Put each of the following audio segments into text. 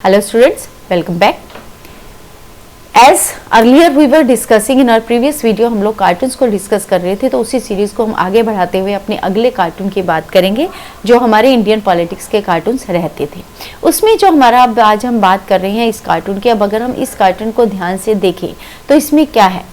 Hello students, welcome back. As earlier we were discussing in our previous video, हम लोग cartoons को discuss कर रहे थे, तो उसी सीरीज को हम आगे बढ़ाते हुए अपने अगले कार्टून की बात करेंगे जो हमारे इंडियन पॉलिटिक्स के कार्टून्स रहते थे। उसमें जो हमारा अब आज हम बात कर रहे हैं इस कार्टून की, अब अगर हम इस कार्टून को ध्यान से देखें तो इसमें क्या है।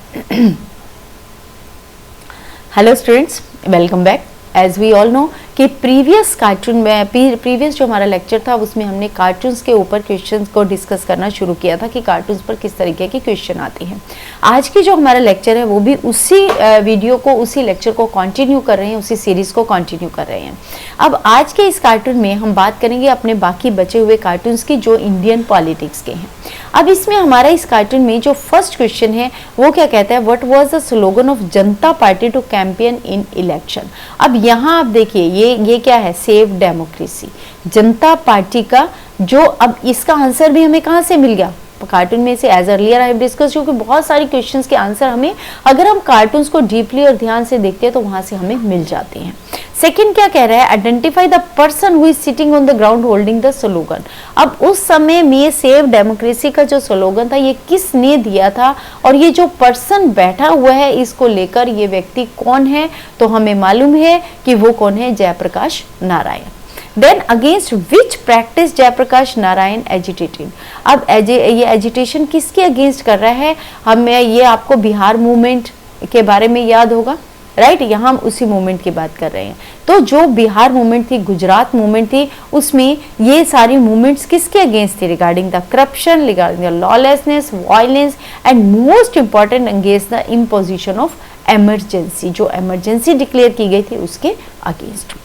Hello students, welcome back. As we all know कि प्रीवियस कार्टून में प्रीवियस जो हमारा लेक्चर था उसमें हमने कार्टून्स के ऊपर क्वेश्चंस को डिस्कस करना शुरू किया था कि कार्टून्स पर किस तरीके के क्वेश्चन आते हैं। आज की जो हमारा लेक्चर है वो भी उसी वीडियो को, उसी लेक्चर को कंटिन्यू कर रहे हैं, उसी सीरीज को कंटिन्यू कर रहे हैं। अब आज के इस कार्टून में हम बात करेंगे अपने बाकी बचे हुए कार्टून्स की जो इंडियन पॉलिटिक्स के हैं। अब इसमें हमारा इस कार्टून में जो फर्स्ट क्वेश्चन है वो क्या कहता है, what was the slogan of Janata Party to campaign in election. अब यहाँ आप देखिए ये क्या है, सेव डेमोक्रेसी, जनता पार्टी का जो, अब इसका आंसर भी हमें कहाँ से मिल गया कार्टून में से। As earlier I have discuss, क्योंकि बहुत सारी क्वेश्चंस के आंसर हमें अगर हम कार्टून्स को डीपली और ध्यान से देखते हैं तो वहां से हमें मिल जाते हैं। सेकंड क्या कह रहा है, identify the person who is sitting on the ground holding the slogan. अब उस समय में सेव डेमोक्रेसी का जो स्लोगन था ये किसने दिया था और ये जो पर्सन बैठा हुआ है इसको लेकर ये व्यक्ति कौन है, तो हमें मालूम है कि वो कौन है, Jayaprakash Narayan. Then against which practice Jayaprakash Narayan agitated। अब ये एजिटेशन किसके अगेंस्ट कर रहा है, हमें ये आपको बिहार मूवमेंट के बारे में याद होगा, राइट। यहाँ हम उसी मूवमेंट की बात कर रहे हैं। तो जो बिहार मूवमेंट थी, गुजरात मूवमेंट थी, उसमें ये सारी मूवमेंट्स किसके अगेंस्ट थी, regarding the corruption, regarding the lawlessness, violence and most important against the imposition of emergency. जो एमरजेंसी डिक्लेयर की गई थी उसके against.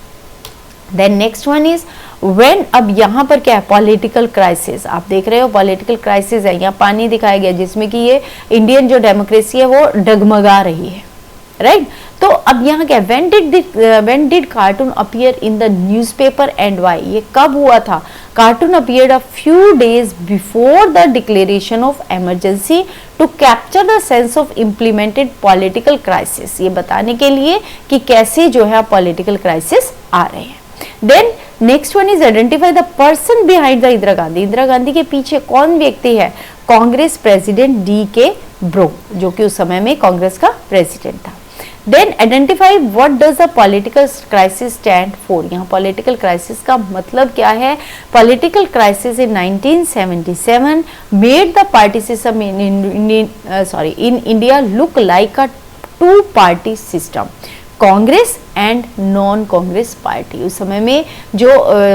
Then next one is when, अब यहाँ पर क्या है, पॉलिटिकल क्राइसिस। आप देख रहे हो पॉलिटिकल क्राइसिस है, यहाँ पानी दिखाया गया जिसमें कि ये इंडियन जो डेमोक्रेसी है वो डगमगा रही है, राइट। तो अब यहाँ क्या, when did cartoon appear in the newspaper and why. ये कब हुआ था, cartoon appeared a few days before the declaration of emergency to capture the sense of implemented political crisis. ये बताने के लिए कि कैसे जो है पॉलिटिकल क्राइसिस आ रहे हैं। Then next one is identify the person behind the Indira Gandhi. Indira Gandhi के पीछे कौन व्यक्ति है, कांग्रेस प्रेसिडेंट D.K. ब्रो, जो कि उस समय में कांग्रेस का प्रेसिडेंट था। Then identify what does the political crisis stand for. यहाँ पॉलिटिकल क्राइसिस का मतलब क्या है, political crisis in 1977 made the party system in India look like a two party system, Congress and non Congress party. उस समय में जो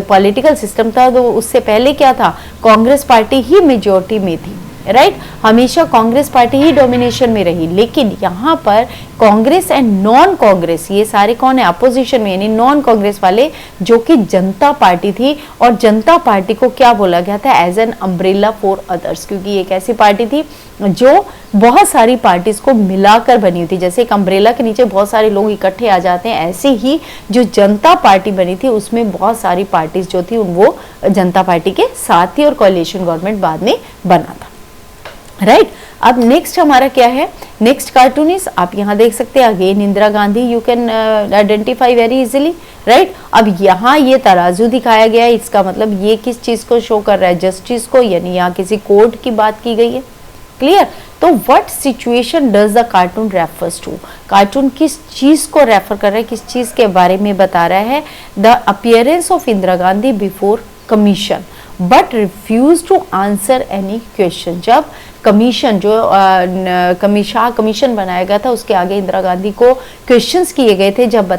पॉलिटिकल सिस्टम था तो उससे पहले क्या था, कांग्रेस पार्टी ही मेजॉरिटी में थी, राइट। हमेशा कांग्रेस पार्टी ही डोमिनेशन में रही, लेकिन यहाँ पर कांग्रेस एंड नॉन कांग्रेस ये सारे कौन है, अपोजिशन में, यानी नॉन कांग्रेस वाले जो कि जनता पार्टी थी। और जनता पार्टी को क्या बोला गया था, as an umbrella for others, क्योंकि ये एक ऐसी पार्टी थी जो बहुत सारी पार्टीज को मिलाकर बनी हुई थी। जैसे एक अम्ब्रेला के नीचे बहुत सारे लोग इकट्ठे आ जाते हैं, ऐसे ही जो जनता पार्टी बनी थी उसमें बहुत सारी पार्टीज जो थी वो जनता पार्टी के साथ थी और कोalition गवर्नमेंट बाद में बना था, राइट। अब नेक्स्ट हमारा क्या है, नेक्स्ट कार्टून इज, आप यहाँ देख सकते हैं again Indira Gandhi, you can identify very easily, right. अब यहाँ ये तराजू दिखाया गया है, इसका मतलब ये किस चीज को शो कर रहा है, जस्टिस को, यानी यहाँ किसी कोर्ट की बात की गई है, क्लियर। तो what situation does the cartoon refers to, cartoon किस चीज को रेफर कर रहा है, किस चीज के बारे में बता रहा है, the appearance of Indira Gandhi before commission but refuse to answer any question. जब कमीशन जो कमीशन बनाया गया था उसके आगे इंदिरा गांधी को क्वेश्चंस किए गए थे, जब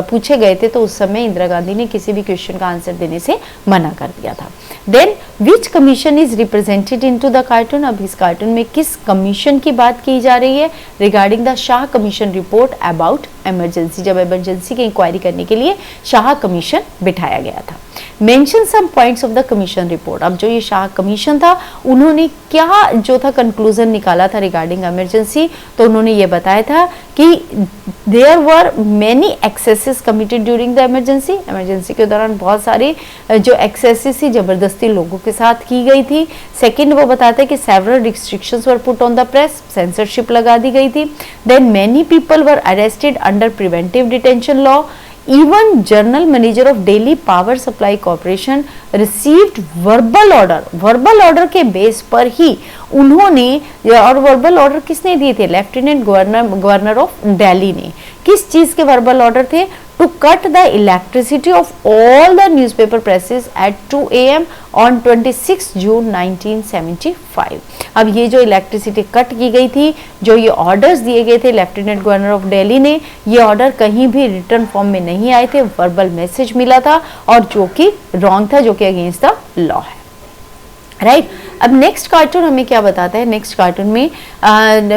पूछे गए थे तो उस समय इंदिरा गांधी ने किसी भी क्वेश्चन का आंसर देने से मना कर दिया था। Then which commission is represented into the cartoon. अब इस कार्टून में किस कमीशन की बात की जा रही है, regarding the Shah commission report about emergency. जब इमरजेंसी की इंक्वायरी करने के लिए शाह कमीशन बिठाया गया था। Mention some points of the commission report. अब जो ये शाह कमीशन था उन्होंने क्या जो था कंक्लूजन निकाला था रिगार्डिंग इमरजेंसी, तो उन्होंने ये बताया था कि there were many excesses committed during the emergency. Emergency के दौरान बहुत सारी जो एक्सेसेस थी जबरदस्ती लोगों के साथ की गई थी। सेकंड वो बताते हैं कि several restrictions were put on the press, censorship लगा दी गई थी। Then many people were arrested under preventive detention law. Even general manager of Delhi power supply corporation received verbal order के बेस पर ही उन्होंने, और वर्बल ऑर्डर किसने दिए थे? लेफ्टिनेंट गवर्नर ऑफ दिल्ली ने। किस चीज के वर्बल ऑर्डर थे? To cut the electricity of all the newspaper presses at 2 AM on 26 June 1975। अब ये जो इलेक्ट्रिसिटी कट की गई थी, जो ये ऑर्डर्स दिए गए थे लेफ्टिनेंट गवर्नर ऑफ दिल्ली ने, ये ऑर्डर कहीं भी रिटर्न फॉर्म में नहीं आए थे, वर्बल मैसेज मिला था और जो कि रॉन्ग था, जो कि अगेंस्ट द लॉ है, राइट। अब नेक्स्ट कार्टून हमें क्या बताता है? नेक्स्ट कार्टून में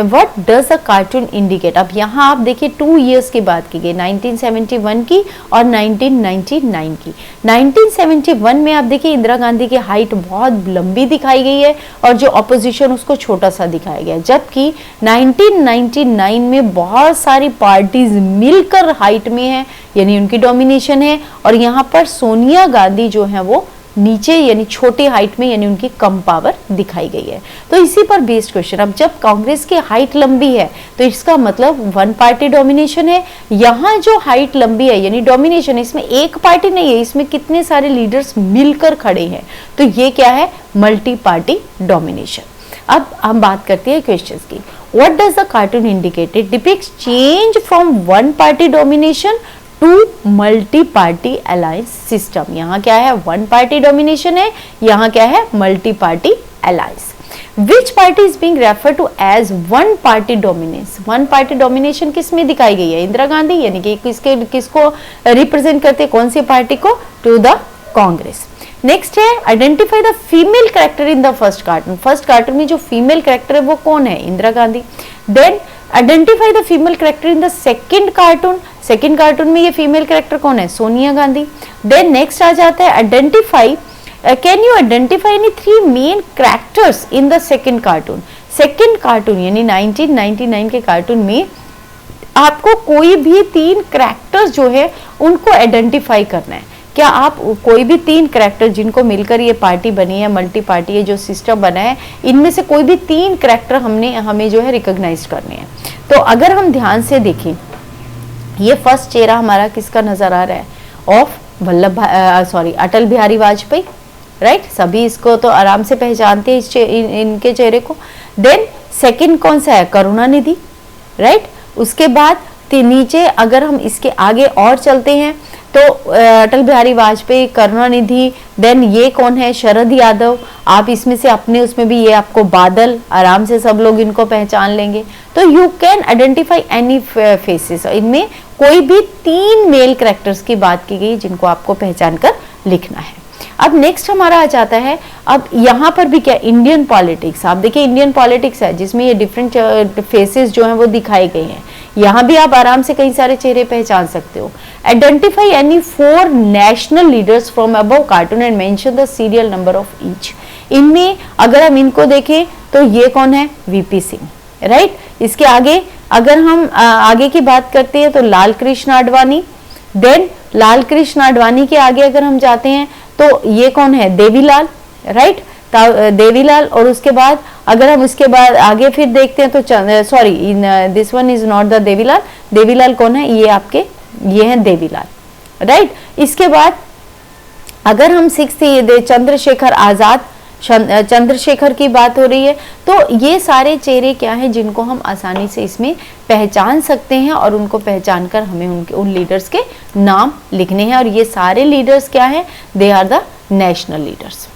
what does a cartoon indicate? अब यहाँ आप देखिए 2 इयर्स की बात की गई, 1971 की और 1999 की। 1971 में आप देखिए इंदिरा गांधी की हाइट बहुत लंबी दिखाई गई है और जो ऑपोजिशन उसको छोटा सा दिखाया गया है, जबकि 1999 में बहुत सारी पार्टीज मिलकर हाइट में है, यानी उनकी डोमिनेशन है, और यहाँ पर सोनिया गांधी जो है वो नीचे यानी छोटे हाइट में, यानी उनकी कम पावर दिखाई गई है। तो इसी पर बेस्ड क्वेश्चन, अब जब कांग्रेस की हाइट लंबी है तो इसका मतलब वन पार्टी डोमिनेशन है। यहाँ जो हाइट लंबी है यानी डोमिनेशन है, इसमें एक पार्टी नहीं है, इसमें कितने सारे लीडर्स मिलकर खड़े हैं, तो ये क्या है? Multi party domination. अब हम बात करते हैं क्वेश्चंस की। What does the cartoon indicate? It depicts change from one party domination to multi party alliance system. यहाँ क्या है? वन पार्टी डोमिनेशन है, यहाँ क्या है? Multi party alliance. Which party is being refer to as one party dominance? One party domination किस में दिखाई गई है? इंदिरा गांधी, यानी कि किसको रिप्रेजेंट करते हैं? कौन सी पार्टी को? To the Congress. नेक्स्ट है identify the female character in the first cartoon. First cartoon में जो फीमेल कैरेक्टर है वो कौन है? Indira Gandhi. Then identify the female character in the second cartoon. Second cartoon में ये फीमेल कैरेक्टर कौन है? सोनिया गांधी। देन नेक्स्ट आ जाता है identify, can you identify any 3 main characters in the second cartoon? Second cartoon यानी 1999 के कार्टून में आपको कोई भी 3 कैरेक्टर्स जो है उनको आइडेंटिफाई करना है। क्या आप कोई भी 3 कैरेक्टर जिनको मिलकर ये पार्टी बनी है, मल्टी पार्टी है, जो सिस्टम बना है, इनमें से कोई भी 3 कैरेक्टर हमें जो है रिकॉग्नाइज करने हैं। तो अगर हम ध्यान से देखें, ये फर्स्ट चेहरा हमारा किसका नजर आ रहा है? Of Atal Bihari Vajpayee, right. सभी इसको तो आराम से पहचानते हैं इनके चेहरे को। देन सेकंड कौन सा है? करुणानिधि, राइट। उसके बाद नीचे अगर हम इसके आगे और चलते हैं तो अटल बिहारी वाजपेयी, करुणानिधि, देन ये कौन है? शरद यादव। आप इसमें से अपने उसमें भी ये आपको बादल, आराम से सब लोग इनको पहचान लेंगे। तो you can identify any faces. इनमें कोई भी 3 मेल कैरेक्टर्स की बात की गई जिनको आपको पहचान कर लिखना है। अब नेक्स्ट हमारा आ जाता है, अब यहाँ पर भी क्या? Indian politics. आप देखिए इंडियन पॉलिटिक्स है जिसमें ये डिफरेंट फेसेस जो हैं वो दिखाए गए हैं। यहाँ भी आप आराम से कई सारे चेहरे पहचान सकते हो। Identify any 4 national leaders from above cartoon and mention the serial number of each. इनमें अगर हम इनको देखें तो ये कौन है? VP Singh, right. इसके आगे अगर हम आगे की बात करते हैं तो लाल कृष्ण आडवाणी। देन लाल कृष्ण आडवाणी के आगे अगर हम जाते हैं तो ये कौन है? देवीलाल, राइट। देवीलाल। और उसके बाद अगर हम उसके बाद आगे फिर देखते हैं तो sorry, this one is not the Devilal. Devilal कौन है? ये हैं देवीलाल, राइट। इसके बाद अगर हम 6th चंद्रशेखर आजाद, चंद्रशेखर की बात हो रही है, तो ये सारे चेहरे क्या हैं जिनको हम आसानी से इसमें पहचान सकते हैं और उनको पहचान कर हमें उन लीडर्स के नाम लिखने हैं। और ये सारे लीडर्स क्या हैं? They are the national leaders,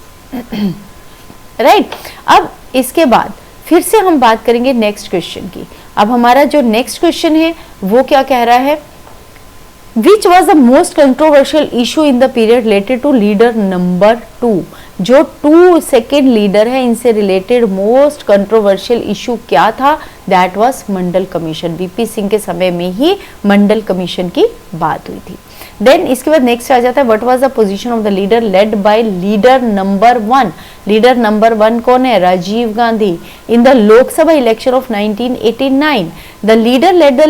right. अब इसके बाद फिर से हम बात करेंगे नेक्स्ट क्वेश्चन की। अब हमारा जो नेक्स्ट क्वेश्चन है वो क्या कह रहा है? Which was the most controversial issue in the period related to leader number 2? जो 2 सेकेंड लीडर है इनसे रिलेटेड मोस्ट कंट्रोवर्शियल इशू क्या था? That was Mandal commission. VP Singh के समय में ही मंडल कमीशन की बात हुई थी। देन इसके बाद नेक्स्ट आ जाता है what was the position of the leader led by leader number 1? Leader number 1 कौन है? Rajiv Gandhi. In the Lok Sabha election of 1989 the leader led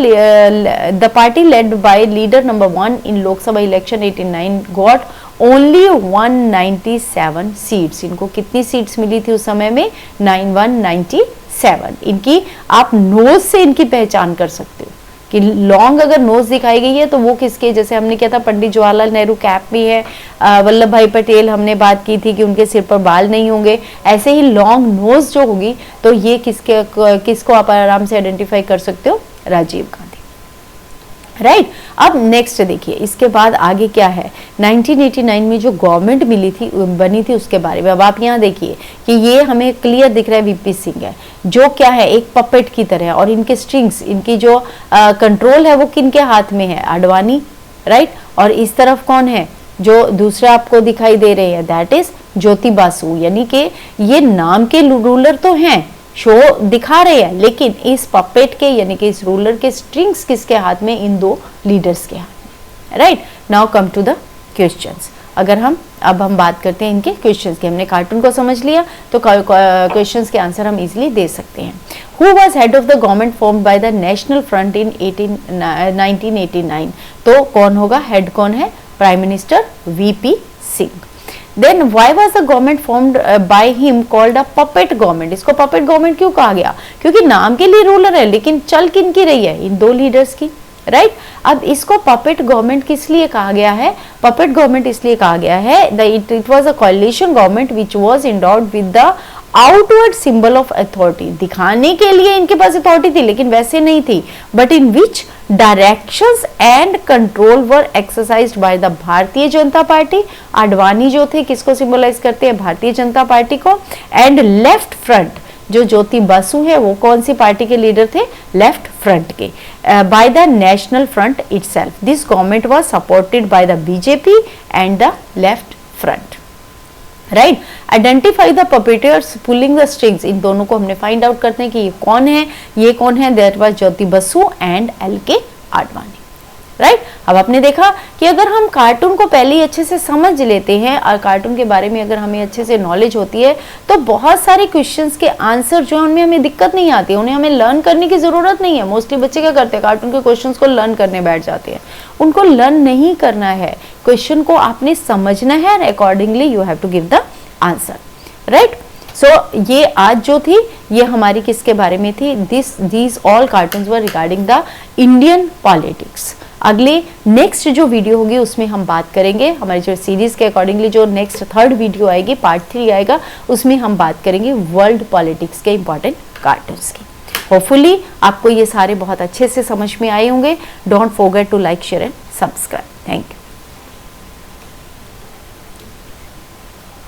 the party led by leader number 1 in Lok Sabha election 89 got only 197 seats. इनको कितनी seats मिली थी उस समय में? 9197। इनकी आप नोज से इनकी पहचान कर सकते हो, कि लॉन्ग अगर नोज दिखाई गई है तो वो किसके, जैसे हमने किया था पंडित जवाहरलाल नेहरू कैप भी है, वल्लभ भाई पटेल हमने बात की थी कि उनके सिर पर बाल नहीं होंगे, ऐसे ही लॉन्ग नोज जो होगी तो ये किसको आप आराम से आइडेंटिफाई कर सकते हो, राजीव गांधी, राइट। अब नेक्स्ट देखिए इसके बाद आगे क्या है, 1989 में जो गवर्नमेंट बनी थी उसके बारे में। अब आप यहाँ देखिए कि ये हमें क्लियर दिख रहा है वीपी सिंह है जो क्या है एक पपेट की तरह, और इनके स्ट्रिंग्स, इनकी जो कंट्रोल है वो किनके हाथ में है, आडवाणी, राइट। और इस तरफ कौन है जो दूसरा आपको दिखाई दे रहे हैं, दैट इज ज्योति बासु, यानी कि ये नाम के रूलर तो हैं, शो दिखा रहे हैं, लेकिन इस पपेट के यानी कि इस रूलर के स्ट्रिंग्स किसके हाथ में, इन दो लीडर्स के हाथ में, right. Now come to the questions. अगर अब हम बात करते हैं इनके क्वेश्चंस की, हमने कार्टून को समझ लिया तो क्वेश्चंस के आंसर हम इजीली दे सकते हैं। Who was head of the government formed by the national front in 1989, तो कौन होगा, हेड कौन है, prime minister VP Singh. Then why was the government formed by him called a puppet government? इसको puppet government क्यों कहा गया, क्योंकि नाम के लिए रूलर है लेकिन चल किन की रही है, इन दो लीडर्स की, राइट। अब इसको पपेट गवर्नमेंट किस लिए कहा गया है, पपेट गवर्नमेंट इसलिए कहा गया है it was a कोalition government which was endowed with the outward symbol of authority, दिखाने के लिए इनके पास अथॉरिटी थी लेकिन वैसे नहीं थी, but in which directions and control were exercised by the Bharatiya Janata party. Advani जो थे किसको सिंबलाइज करते हैं, भारतीय जनता पार्टी को। एंड लेफ्ट फ्रंट जो ज्योति बासु है वो कौन सी पार्टी के लीडर थे, लेफ्ट फ्रंट के, by the national front itself. This government was supported by the BJP and the left front, right. Identify the puppeteers pulling the strings, इन दोनों को हमने फाइंड आउट करते हैं कि ये कौन है, ये कौन है, that was Jyoti Basu and LK Advani, right. अब आपने देखा कि अगर हम कार्टून को पहले ही अच्छे से समझ लेते हैं और कार्टून के बारे में अगर हमें अच्छे से नॉलेज होती है तो बहुत सारे क्वेश्चंस के आंसर जो उनमें हमें दिक्कत नहीं आती है, उन्हें हमें लर्न करने की जरूरत नहीं है। मोस्टली बच्चे क्या करते हैं, कार्टून के क्वेश्चंस को लर्न करने बैठ जाते हैं, उनको लर्न नहीं करना है, क्वेश्चन को आपने समझना है and accordingly you have to give the answer, right. So ये आज जो थी ये हमारी किसके बारे में थी, these all cartoons were regarding the Indian politics. अगले नेक्स्ट जो वीडियो होगी उसमें हम बात करेंगे, हमारी जो सीरीज के अकॉर्डिंगली जो नेक्स्ट थर्ड वीडियो आएगी, पार्ट 3 आएगा, उसमें हम बात करेंगे वर्ल्ड पॉलिटिक्स के इंपॉर्टेंट कार्टून्स की। होपफुली आपको ये सारे बहुत अच्छे से समझ में आए होंगे। Don't forget to like, share and subscribe. Thank you.